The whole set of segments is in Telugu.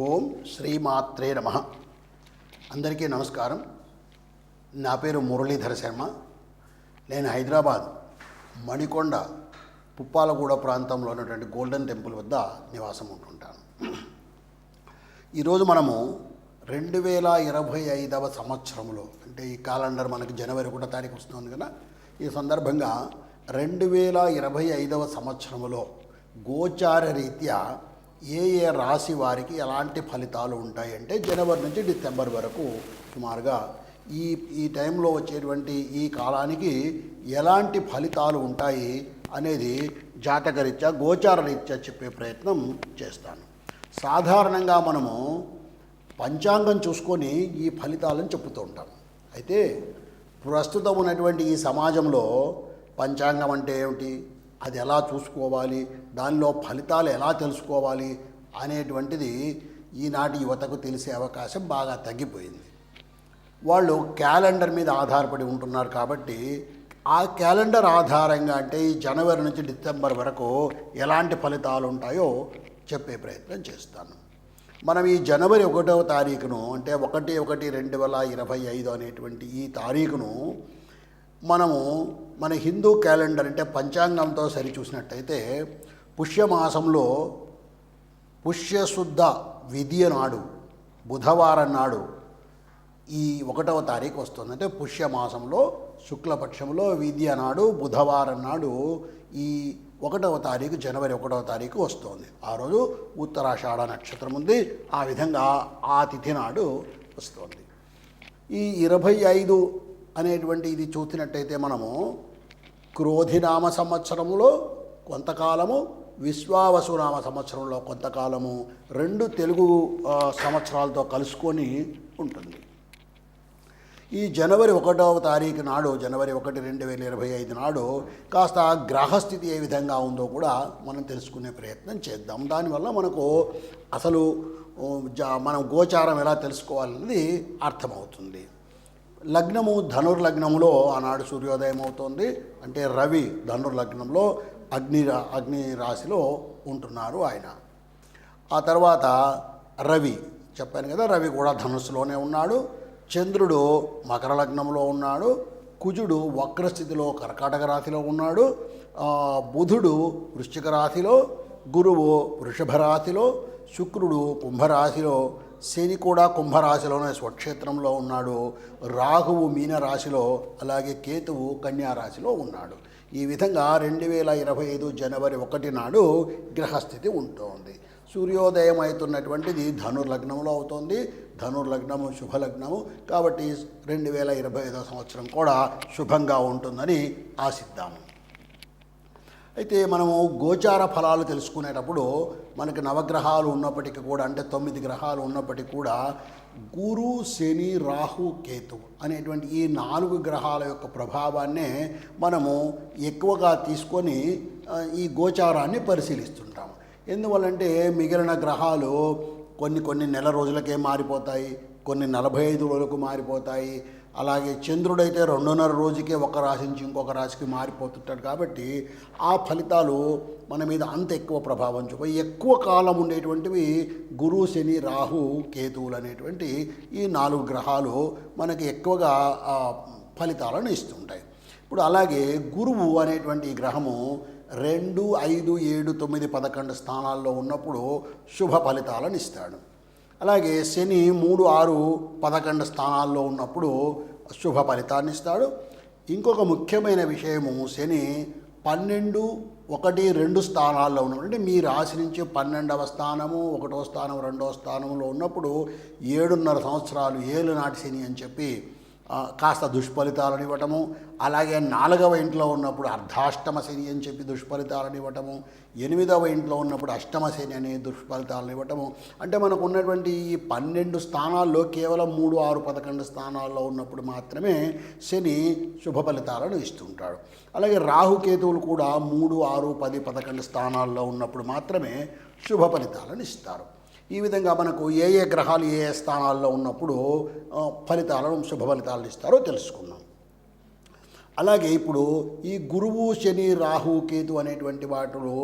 ఓం శ్రీమాత్రే నమః. అందరికీ నమస్కారం. నా పేరు మురళీధర శర్మ. నేను హైదరాబాద్ మణికొండ పుప్పాలగూడ ప్రాంతంలో ఉన్నటువంటి గోల్డెన్ టెంపుల్ వద్ద నివాసం ఉంటుంటాను. ఈరోజు మనము 2025వ సంవత్సరంలో, అంటే ఈ క్యాలెండర్ మనకి జనవరి 1వ తారీఖు వస్తుంది కదా, ఈ సందర్భంగా 2025వ సంవత్సరంలో గోచార రీత్యా ఏ రాశి వారికి ఎలాంటి ఫలితాలు ఉంటాయంటే జనవరి నుంచి డిసెంబర్ వరకు సుమారుగా ఈ టైంలో వచ్చేటువంటి ఈ కాలానికి ఎలాంటి ఫలితాలు ఉంటాయి అనేది జాతకరీత్యా గోచార రీత్యా చెప్పే ప్రయత్నం చేస్తాను. సాధారణంగా మనము పంచాంగం చూసుకొని ఈ ఫలితాలను చెప్పుతూ ఉంటాం. అయితే ప్రస్తుతం ఉన్నటువంటి ఈ సమాజంలో పంచాంగం అంటే ఏమిటి, అది ఎలా చూసుకోవాలి, దానిలో ఫలితాలు ఎలా తెలుసుకోవాలి అనేటువంటిది ఈనాటి యువతకు తెలిసే అవకాశం బాగా తగ్గిపోయింది. వాళ్ళు క్యాలెండర్ మీద ఆధారపడి ఉంటున్నారు. కాబట్టి ఆ క్యాలెండర్ ఆధారంగా, అంటే ఈ జనవరి నుంచి డిసెంబర్ వరకు ఎలాంటి ఫలితాలు ఉంటాయో చెప్పే ప్రయత్నం చేస్తాను. మనం ఈ జనవరి 1వ తారీఖును, అంటే 1/1/2025 అనేటువంటి ఈ తారీఖును మనము మన హిందూ క్యాలెండర్ అంటే పంచాంగంతో సరిచూసినట్టయితే పుష్యమాసంలో పుష్యశుద్ధ విధియ నాడు బుధవారం నాడు ఈ 1వ తారీఖు వస్తుంది. అంటే పుష్యమాసంలో శుక్లపక్షంలో విధియ నాడు బుధవారం నాడు ఈ 1వ తారీఖు జనవరి 1వ తారీఖు వస్తుంది. ఆ రోజు ఉత్తరాషాఢ నక్షత్రం ఉంది. ఆ విధంగా ఆ తిథి నాడు వస్తుంది. ఈ 25 అనేటువంటి ఇది చూసినట్టయితే మనము క్రోధినామ సంవత్సరంలో కొంతకాలము, విశ్వావసునామ సంవత్సరంలో కొంతకాలము, 2 తెలుగు సంవత్సరాలతో కలుసుకొని ఉంటుంది. ఈ జనవరి 1వ తారీఖు నాడు, జనవరి 1, 2025 నాడు కాస్త గ్రహస్థితి ఏ విధంగా ఉందో కూడా మనం తెలుసుకునే ప్రయత్నం చేద్దాం. దానివల్ల మనకు అసలు మనం గోచారం ఎలా తెలుసుకోవాలన్నది అర్థమవుతుంది. లగ్నము ధనుర్లగ్నములో ఆనాడు సూర్యోదయం అవుతోంది. అంటే రవి ధనుర్లగ్నంలో అగ్ని రాశిలో ఉంటున్నారు ఆయన. ఆ తర్వాత రవి చెప్పాను కదా, రవి కూడా ధనుస్సులోనే ఉన్నాడు. చంద్రుడు మకర లగ్నంలో ఉన్నాడు. కుజుడు వక్రస్థితిలో కర్కాటక రాశిలో ఉన్నాడు. బుధుడు వృశ్చిక రాశిలో, గురువు వృషభ రాశిలో, శుక్రుడు కుంభరాశిలో, శని కూడా కుంభరాశిలోనే స్వక్షేత్రంలో ఉన్నాడు. రాహువు మీనరాశిలో, అలాగే కేతువు కన్యారాశిలో ఉన్నాడు. ఈ విధంగా 2025 జనవరి 1 నాడు గ్రహస్థితి ఉంటుంది. సూర్యోదయం అవుతున్నటువంటిది ధనుర్లగ్నంలో అవుతుంది. ధనుర్లగ్నము శుభలగ్నము కాబట్టి 2025 సంవత్సరం కూడా శుభంగా ఉంటుందని ఆశిద్దాము. అయితే మనము గోచార ఫలాలు తెలుసుకునేటప్పుడు మనకి నవగ్రహాలు ఉన్నప్పటికీ కూడా, అంటే 9 గ్రహాలు ఉన్నప్పటికీ కూడా గురు, శని, రాహు, కేతు అనేటువంటి ఈ 4 గ్రహాల యొక్క ప్రభావాన్నే మనము ఎక్కువగా తీసుకొని ఈ గోచారాన్ని పరిశీలిస్తుంటాము. ఎందువల్లంటే మిగిలిన గ్రహాలు కొన్ని నెల రోజులకే మారిపోతాయి, కొన్ని 45 రోజులకు మారిపోతాయి. అలాగే చంద్రుడైతే 2.5 రోజుకే ఒక రాశి నుంచి ఇంకొక రాశికి మారిపోతుంటాడు. కాబట్టి ఆ ఫలితాలు మన మీద అంత ఎక్కువ ప్రభావం చూపి ఎక్కువ కాలం ఉండేటువంటివి గురు, శని, రాహు, కేతువులు అనేటువంటి ఈ 4 గ్రహాలు మనకి ఎక్కువగా ఫలితాలను ఇస్తుంటాయి. ఇప్పుడు అలాగే గురువు అనేటువంటి ఈ గ్రహము 2, 5, 7, 9, 11 స్థానాల్లో ఉన్నప్పుడు శుభ ఫలితాలను ఇస్తాడు. అలాగే శని 3, 6, 11 స్థానాల్లో ఉన్నప్పుడు శుభ ఫలితాన్ని ఇస్తాడు. ఇంకొక ముఖ్యమైన విషయము, శని 12, 1, 2 స్థానాల్లో ఉన్నప్పుడు, అంటే మీ రాశి నుంచి 12వ స్థానము, 1వ స్థానం, 2వ స్థానంలో ఉన్నప్పుడు 7.5 సంవత్సరాలు ఏలునాటి శని అని చెప్పి కాస్త దుష్ఫలితాలను ఇవ్వటము. అలాగే 4వ ఇంట్లో ఉన్నప్పుడు అర్ధాష్టమ శని అని చెప్పి దుష్ఫలితాలను ఇవ్వటము. 8వ ఇంట్లో ఉన్నప్పుడు అష్టమ శని అనే దుష్ఫలితాలను ఇవ్వటము. అంటే మనకు ఉన్నటువంటి ఈ 12 స్థానాల్లో కేవలం 3, 6, 11 స్థానాల్లో ఉన్నప్పుడు మాత్రమే శని శుభ ఫలితాలను ఇస్తుంటాడు. అలాగే రాహుకేతువులు కూడా 3, 6, 10, 11 స్థానాల్లో ఉన్నప్పుడు మాత్రమే శుభ ఫలితాలను ఇస్తారు. ఈ విధంగా మనకు ఏ గ్రహాలు ఏ స్థానాల్లో ఉన్నప్పుడు ఫలితాలను శుభ ఫలితాలను ఇస్తారో తెలుసుకున్నాం. అలాగే ఇప్పుడు ఈ గురువు శని రాహు కేతు అనేటువంటి వాటిలో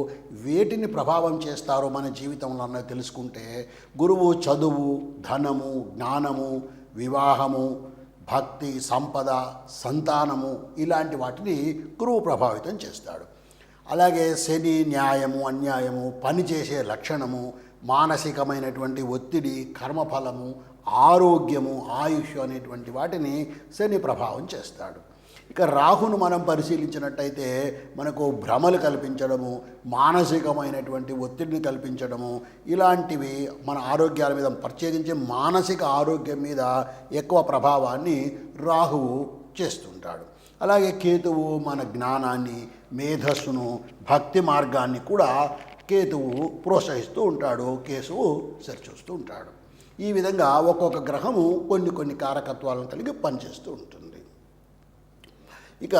వేటిని ప్రభావం చేస్తారో మన జీవితంలో అన్నది తెలుసుకుంటే, గురువు చదువు, ధనము, జ్ఞానము, వివాహము, భక్తి, సంపద, సంతానము ఇలాంటి వాటిని గురువు ప్రభావితం చేస్తాడు. అలాగే శని న్యాయము, అన్యాయము, పనిచేసే లక్షణము, మానసికమైనటువంటి ఒత్తిడి, కర్మఫలము, ఆరోగ్యము, ఆయుష్ అనేటువంటి వాటిని శని ప్రభావం చేస్తాడు. ఇక రాహును మనం పరిశీలించినట్టయితే మనకు భ్రమలు కల్పించడము, మానసికమైనటువంటి ఒత్తిడిని కల్పించడము, ఇలాంటివి మన ఆరోగ్యాల మీద, ప్రత్యేకించి మానసిక ఆరోగ్యం మీద ఎక్కువ ప్రభావాన్ని రాహువు చేస్తుంటాడు. అలాగే కేతువు మన జ్ఞానాన్ని, మేధస్సును, భక్తి మార్గాన్ని కూడా కేతువు ప్రోత్సహిస్తూ ఉంటాడు, కేతువు సరిచూస్తూ ఉంటాడు. ఈ విధంగా ఒక్కొక్క గ్రహము కొన్ని కారకత్వాలను కలిగి పనిచేస్తూ ఉంటుంది. ఇక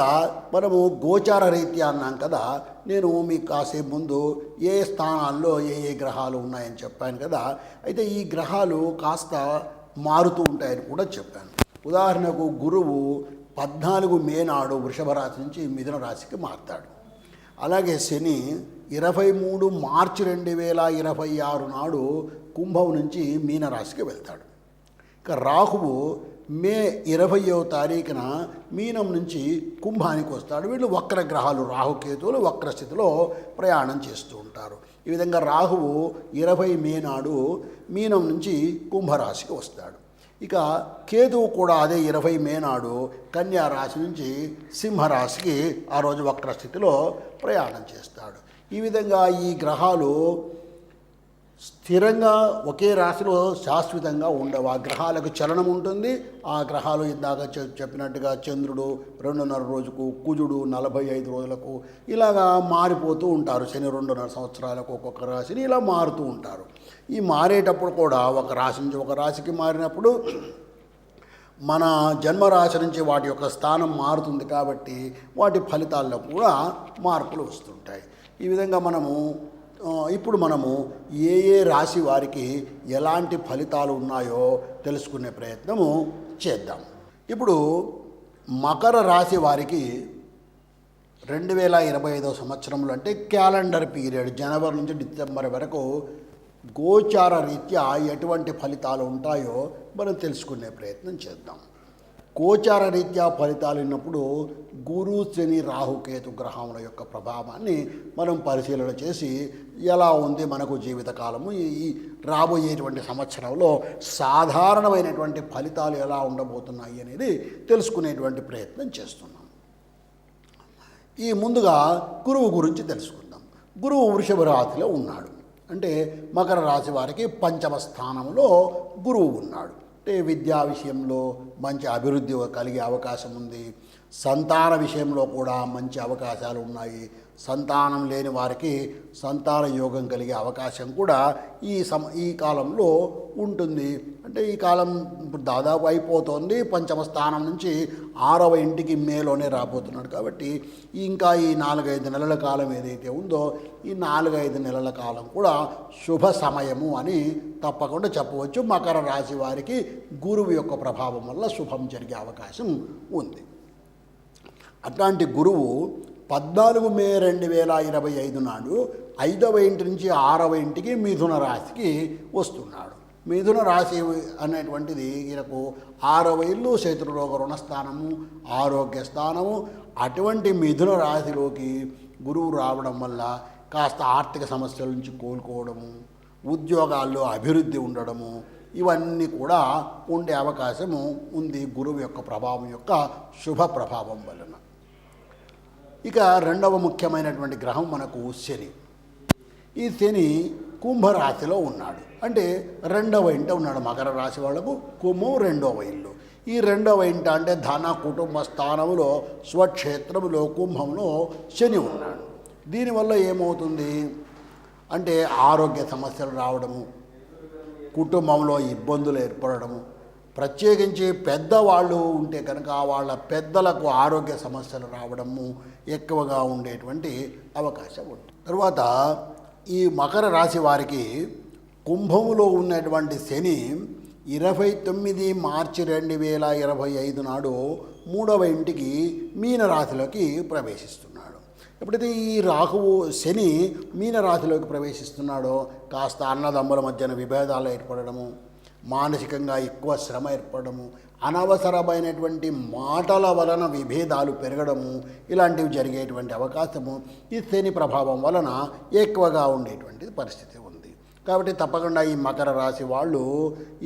మనము గోచార రీత్యా అన్నాం కదా, నేను మీకు కాసేపు ముందు ఏ స్థానాల్లో ఏ గ్రహాలు ఉన్నాయని చెప్పాను కదా. అయితే ఈ గ్రహాలు కాస్త మారుతూ ఉంటాయని కూడా చెప్పాను. ఉదాహరణకు గురువు 14 మే నాడు వృషభ రాశి నుంచి మిథున రాశికి మారుతాడు. అలాగే శని 23 మార్చి 2026 నాడు కుంభం నుంచి మీనరాశికి వెళ్తాడు. ఇక రాహువు మే 20వ తారీఖున మీనం నుంచి కుంభానికి వస్తాడు. వీళ్ళు వక్ర గ్రహాలు, రాహుకేతువులు వక్ర స్థితిలో ప్రయాణం చేస్తూ ఉంటారు. ఈ విధంగా రాహువు 20 మే నాడు మీనం నుంచి కుంభరాశికి వస్తాడు. ఇక కేతువు కూడా అదే 20 మే నాడు కన్యా రాశి నుంచి సింహరాశికి ఆ రోజు వక్ర స్థితిలో ప్రయాణం చేస్తాడు. ఈ విధంగా ఈ గ్రహాలు స్థిరంగా ఒకే రాశిలో శాశ్వతంగా ఉండవు. ఆ గ్రహాలకు చలనం ఉంటుంది. ఆ గ్రహాలు ఇందాక చెప్పినట్టుగా చంద్రుడు 2.5 రోజుకు, కుజుడు 45 రోజులకు ఇలాగా మారిపోతూ ఉంటారు. శని 2.5 సంవత్సరాలకు ఒక్కొక్క రాశిని ఇలా మారుతూ ఉంటారు. ఈ మారేటప్పుడు కూడా ఒక రాశి నుంచి ఒక రాశికి మారినప్పుడు మన జన్మరాశి నుంచి వాటి యొక్క స్థానం మారుతుంది కాబట్టి వాటి ఫలితాల్లో కూడా మార్పులు వస్తుంటాయి. ఈ విధంగా ఇప్పుడు మనము ఏ రాశి వారికి ఎలాంటి ఫలితాలు ఉన్నాయో తెలుసుకునే ప్రయత్నము చేద్దాం. ఇప్పుడు మకర రాశి వారికి 2025 సంవత్సరంలో, అంటే క్యాలెండర్ పీరియడ్ జనవరి నుంచి డిసెంబర్ వరకు గోచార రీత్యా ఎటువంటి ఫలితాలు ఉంటాయో మనం తెలుసుకునే ప్రయత్నం చేద్దాం. గోచార రీత్యా ఫలితాలు ఉన్నప్పుడు గురు శని రాహుకేతు గ్రహముల యొక్క ప్రభావాన్ని మనం పరిశీలన చేసి ఎలా ఉంది మనకు జీవితకాలము, ఈ రాబోయేటువంటి సంవత్సరంలో సాధారణమైనటువంటి ఫలితాలు ఎలా ఉండబోతున్నాయి అనేది తెలుసుకునేటువంటి ప్రయత్నం చేస్తున్నాం. ఈ ముందుగా గురువు గురించి తెలుసుకుందాం. గురువు వృషభ రాశిలో ఉన్నాడు. అంటే మకర రాశి వారికి 5వ స్థానంలో గురువు ఉన్నాడు. అంటే విద్యా విషయంలో మంచి అభివృద్ధి కలిగే అవకాశం ఉంది. సంతాన విషయంలో కూడా మంచి అవకాశాలు ఉన్నాయి. సంతానం లేని వారికి సంతాన యోగం కలిగే అవకాశం కూడా ఈ కాలంలో ఉంటుంది. అంటే ఈ కాలం ఇప్పుడు దాదాపు అయిపోతుంది. 5వ స్థానం నుంచి 6వ ఇంటికి మేలోనే రాబోతున్నాడు కాబట్టి ఇంకా ఈ 4-5 నెలల కాలం ఏదైతే ఉందో ఈ 4-5 నెలల కాలం కూడా శుభ సమయము అని తప్పకుండా చెప్పవచ్చు. మకర రాశి వారికి గురువు యొక్క ప్రభావం వల్ల శుభం జరిగే అవకాశం ఉంది. అట్లాంటి గురువు 14 మే 2025 నాడు 5వ ఇంటి నుంచి 6వ ఇంటికి మిథున రాశికి వస్తున్నాడు. మిథున రాశి అనేటువంటిది ఈయనకు 6వ ఇల్లు, శత్రురోగ రుణస్థానము, ఆరోగ్య స్థానము. అటువంటి మిథున రాశిలోకి గురువు రావడం వల్ల కాస్త ఆర్థిక సమస్యల నుంచి కోలుకోవడము, ఉద్యోగాల్లో అభివృద్ధి ఉండడము, ఇవన్నీ కూడా ఉండే అవకాశము ఉంది గురువు యొక్క ప్రభావం యొక్క శుభ ప్రభావం వలన. ఇక రెండవ ముఖ్యమైనటువంటి గ్రహం మనకు శని. ఈ శని కుంభరాశిలో ఉన్నాడు. అంటే 2వ ఇంట ఉన్నాడు. మకర రాశి వాళ్లకు కుంభం 2వ ఇల్లు. ఈ 2వ ఇంట అంటే ధన కుటుంబ స్థానంలో స్వక్షేత్రంలో కుంభంలో శని ఉన్నాడు. దీనివల్ల ఏమవుతుంది అంటే ఆరోగ్య సమస్యలు రావడము, కుటుంబంలో ఇబ్బందులు ఏర్పడము, ప్రత్యేకించి పెద్దవాళ్ళు ఉంటే కనుక వాళ్ళ పెద్దలకు ఆరోగ్య సమస్యలు రావడము ఎక్కువగా ఉండేటువంటి అవకాశం ఉంటుంది. తర్వాత ఈ మకర రాశి వారికి కుంభములో ఉన్నటువంటి శని 29 మార్చి 2025 నాడు 3వ ఇంటికి మీనరాశిలోకి ప్రవేశిస్తున్నాడు. ఎప్పుడైతే ఈ రాహువు శని మీనరాశిలోకి ప్రవేశిస్తున్నాడో కాస్త అన్నదమ్ముల మధ్యన విభేదాలు ఏర్పడము, మానసికంగా ఎక్కువ శ్రమ ఏర్పడము, అనవసరమైనటువంటి మాటల వలన విభేదాలు పెరగడము, ఇలాంటివి జరిగేటువంటి అవకాశము ఈ శని ప్రభావం వలన ఎక్కువగా ఉండేటువంటి పరిస్థితి ఉంది. కాబట్టి తప్పకుండా ఈ మకర రాశి వాళ్ళు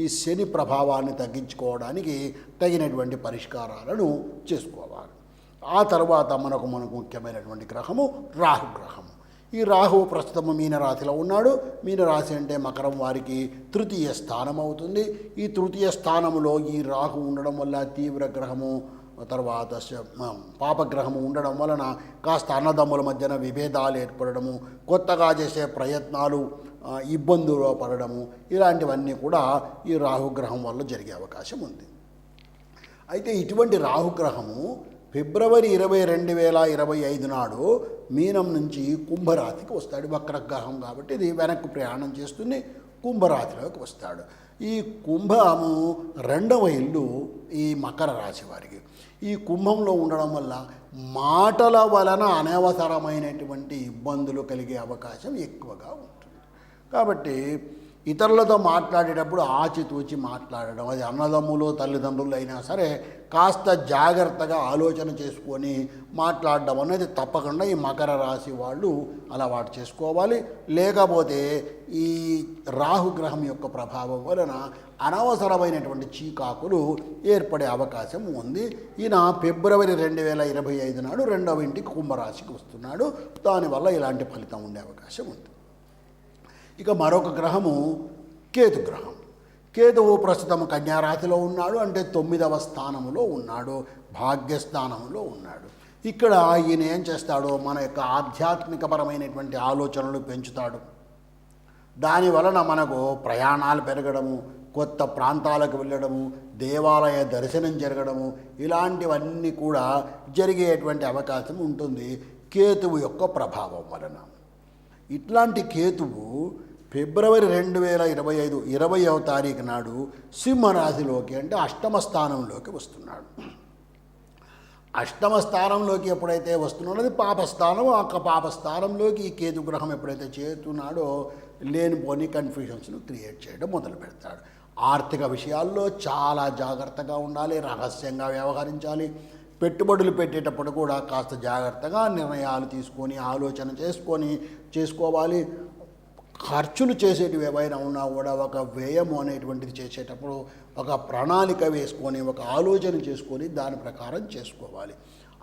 ఈ శని ప్రభావాన్ని తగ్గించుకోవడానికి తగినటువంటి పరిష్కారాలను చేసుకోవాలి. ఆ తర్వాత మనకు ముఖ్యమైనటువంటి గ్రహము రాహుగ్రహము. ఈ రాహువు ప్రస్తుతము మీనరాశిలో ఉన్నాడు. మీనరాశి అంటే మకరం వారికి తృతీయ స్థానం అవుతుంది. ఈ తృతీయ స్థానంలో ఈ రాహు ఉండడం వల్ల తీవ్ర గ్రహము, తర్వాత పాపగ్రహము ఉండడం వలన కాస్త అన్నదమ్ముల మధ్యన విభేదాలు ఏర్పడము, కొత్తగా చేసే ప్రయత్నాలు ఇబ్బందులు పడడము, ఇలాంటివన్నీ కూడా ఈ రాహుగ్రహం వల్ల జరిగే అవకాశం ఉంది. అయితే ఇటువంటి రాహుగ్రహము ఫిబ్రవరి 20, 2025 నాడు మీనం నుంచి కుంభరాశికి వస్తాడు. వక్రగ్రహం కాబట్టి ఇది వెనక్కు ప్రయాణం చేస్తుంది, కుంభరాశిలోకి వస్తాడు. ఈ కుంభము 2వ ఇల్లు ఈ మకర రాశి వారికి. ఈ కుంభంలో ఉండడం వల్ల మాటల వలన అనవసరమైనటువంటి ఇబ్బందులు కలిగే అవకాశం ఎక్కువగా ఉంటుంది. కాబట్టి ఇతరులతో మాట్లాడేటప్పుడు ఆచితూచి మాట్లాడడం, అది అన్నదమ్ములు తల్లిదండ్రులు అయినా సరే కాస్త జాగ్రత్తగా ఆలోచన చేసుకొని మాట్లాడడం అనేది తప్పకుండా ఈ మకర రాశి వాళ్ళు అలవాటు చేసుకోవాలి. లేకపోతే ఈ రాహుగ్రహం యొక్క ప్రభావం వలన అనవసరమైనటువంటి చీకాకులు ఏర్పడే అవకాశం ఉంది. ఈయన ఫిబ్రవరి 2025 నాడు 2వ ఇంటికి కుంభరాశికి వస్తున్నాడు. దానివల్ల ఇలాంటి ఫలితం ఉండే అవకాశం ఉంది. ఇక మరొక గ్రహము కేతుగ్రహం. కేతువు ప్రస్తుతం కన్యారాశిలో ఉన్నాడు, అంటే 9వ స్థానంలో ఉన్నాడు, భాగ్యస్థానంలో ఉన్నాడు. ఇక్కడ ఈయన ఏం చేస్తాడో మన యొక్క ఆధ్యాత్మికపరమైనటువంటి ఆలోచనలు పెంచుతాడు. దాని వలన మనకు ప్రయాణాలు పెరగడము, కొత్త ప్రాంతాలకు వెళ్ళడము, దేవాలయ దర్శనం జరగడము, ఇలాంటివన్నీ కూడా జరిగేటువంటి అవకాశం ఉంటుంది కేతువు యొక్క ప్రభావం వలన. ఇట్లాంటి కేతువు ఫిబ్రవరి 2025 20వ తారీఖు నాడు సింహరాశిలోకి, అంటే 8వ స్థానంలోకి వస్తున్నాడు. 8వ స్థానంలోకి ఎప్పుడైతే వస్తున్నాడో అది పాపస్థానం. ఆ పాపస్థానంలోకి ఈ కేతు గ్రహం ఎప్పుడైతే చేస్తున్నాడో లేనిపోని కన్ఫ్యూజన్స్ను క్రియేట్ చేయడం మొదలు పెడతాడు. ఆర్థిక విషయాల్లో చాలా జాగ్రత్తగా ఉండాలి, రహస్యంగా వ్యవహరించాలి. పెట్టుబడులు పెట్టేటప్పుడు కూడా కాస్త జాగ్రత్తగా నిర్ణయాలు తీసుకొని ఆలోచన చేసుకోవాలి. ఖర్చులు చేసేటివి ఏవైనా ఉన్నా కూడా ఒక వ్యయము అనేటువంటిది చేసేటప్పుడు ఒక ప్రణాళిక వేసుకొని, ఒక ఆలోచన చేసుకొని దాని ప్రకారం చేసుకోవాలి.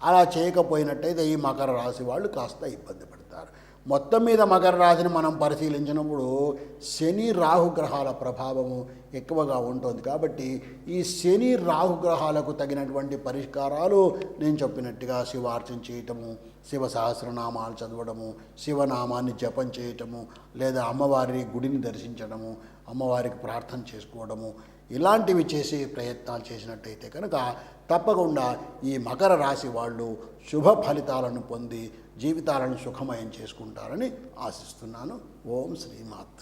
అలా చేయకపోయినట్టయితే ఈ మకర రాశి వాళ్ళు కాస్త ఇబ్బంది పడతారు. మొత్తం మీద మకర రాశిని మనం పరిశీలించినప్పుడు శని రాహుగ్రహాల ప్రభావము ఎక్కువగా ఉంటుంది. కాబట్టి ఈ శని రాహుగ్రహాలకు తగినటువంటి పరిష్కారాలు నేను చెప్పినట్టుగా శివార్చన చేయటము, శివ సహస్రనామాలు చదవడము, శివనామాన్ని జపం చేయటము, లేదా అమ్మవారి గుడిని దర్శించడము, అమ్మవారికి ప్రార్థన చేసుకోవడము, ఇలాంటివి చేసే ప్రయత్నాలు చేసినట్టయితే కనుక తప్పకుండా ఈ మకర రాశి వాళ్ళు శుభ ఫలితాలను పొంది జీవితాలను సుఖమయం చేసుకుంటారని ఆశిస్తున్నాను. ఓం శ్రీమాత్.